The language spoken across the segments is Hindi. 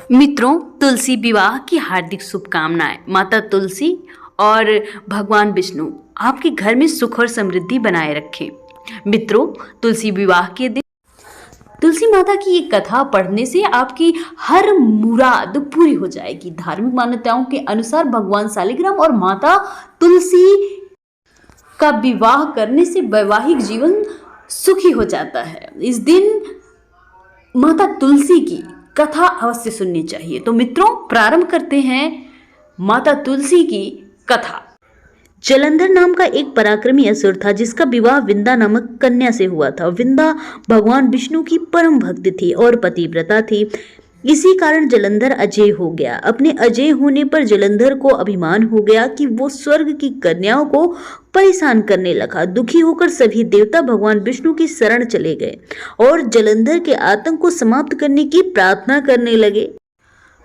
मित्रों, तुलसी विवाह की हार्दिक शुभकामनाएं। माता तुलसी और भगवान विष्णु आपके घर में सुख और समृद्धि बनाए रखें। मित्रों, तुलसी विवाह के दिन तुलसी माता की ये कथा पढ़ने से आपकी हर मुराद पूरी हो जाएगी। धार्मिक मान्यताओं के अनुसार भगवान शालिग्राम और माता तुलसी का विवाह करने से वैवाहिक जीवन सुखी हो जाता है। इस दिन माता तुलसी की कथा अवश्य सुननी चाहिए। तो मित्रों, प्रारंभ करते हैं माता तुलसी की कथा। जलंधर नाम का एक पराक्रमी असुर था जिसका विवाह विंदा नामक कन्या से हुआ था। विंदा भगवान विष्णु की परम भक्त थी और पतिव्रता थी। इसी कारण जलंधर अजेय हो गया। अपने अजेय होने पर जलंधर को अभिमान हो गया कि वो स्वर्ग की कन्याओं को परेशान करने लगा। दुखी होकर सभी देवता भगवान विष्णु की शरण चले गए और जलंधर के आतंक को समाप्त करने की प्रार्थना करने लगे।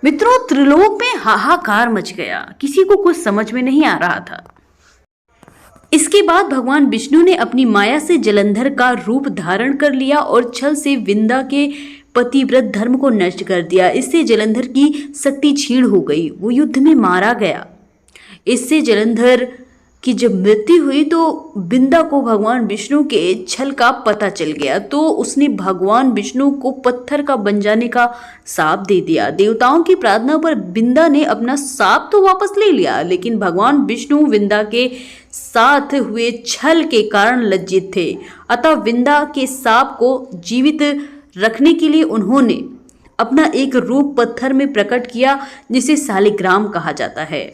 मित्रों, त्रिलोक में हाहाकार मच गया। किसी को कुछ समझ में नहीं आ रहा था। इसके बाद भगवान विष्णु ने अपनी माया से जलंधर का रूप धारण कर लिया और छल से विंदा के पतिव्रत धर्म को नष्ट कर दिया। इससे जलंधर की शक्ति क्षीण हो गई। वो युद्ध में मारा गया। इससे जलंधर की जब मृत्यु हुई तो विंदा को भगवान विष्णु के छल का पता चल गया। तो उसने भगवान विष्णु को पत्थर का बन जाने का शाप दे दिया। देवताओं की प्रार्थना पर विंदा ने अपना शाप तो वापस ले लिया, लेकिन भगवान विष्णु विंदा के साथ हुए छल के कारण लज्जित थे। अतः विंदा के शाप को जीवित रखने के लिए उन्होंने अपना एक रूप पत्थर में प्रकट किया जिसे शालिग्राम कहा जाता है।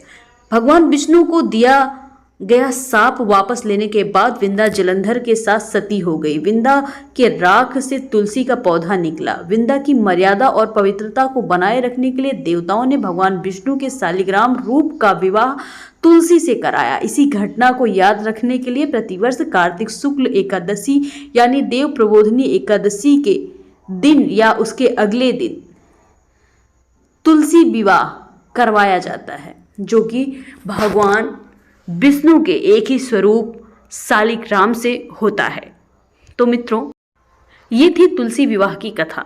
भगवान विष्णु को दिया गया शाप वापस लेने के बाद विंदा जलंधर के साथ सती हो गई। विंदा के राख से तुलसी का पौधा निकला। विंदा की मर्यादा और पवित्रता को बनाए रखने के लिए देवताओं ने भगवान विष्णु के शालिग्राम रूप का विवाह तुलसी से कराया। इसी घटना को याद रखने के लिए प्रतिवर्ष कार्तिक शुक्ल एकादशी यानी देव प्रबोधिनी एकादशी के दिन या उसके अगले दिन तुलसी विवाह करवाया जाता है, जो कि भगवान विष्णु के एक ही स्वरूप शालिग्राम से होता है। तो मित्रों, ये थी तुलसी विवाह की कथा।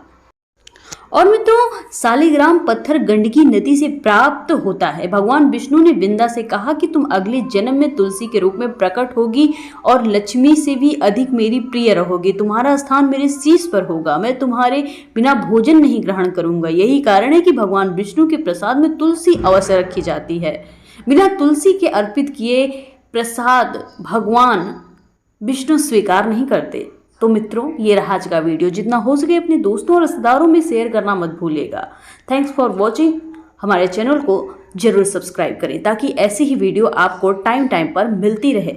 और मित्रों, शालिग्राम पत्थर गंडकी नदी से प्राप्त होता है। भगवान विष्णु ने विंदा से कहा कि तुम अगले जन्म में तुलसी के रूप में प्रकट होगी और लक्ष्मी से भी अधिक मेरी प्रिय रहोगी। तुम्हारा स्थान मेरे शीश पर होगा। मैं तुम्हारे बिना भोजन नहीं ग्रहण करूंगा। यही कारण है कि भगवान विष्णु के प्रसाद में तुलसी अवश्य रखी जाती है। बिना तुलसी के अर्पित किए प्रसाद भगवान विष्णु स्वीकार नहीं करते। तो मित्रों, ये रहा आज का वीडियो। जितना हो सके अपने दोस्तों और रिश्तेदारों में शेयर करना मत भूलिएगा। Thanks for watching. हमारे चैनल को जरूर सब्सक्राइब करें ताकि ऐसी ही वीडियो आपको टाइम पर मिलती रहे।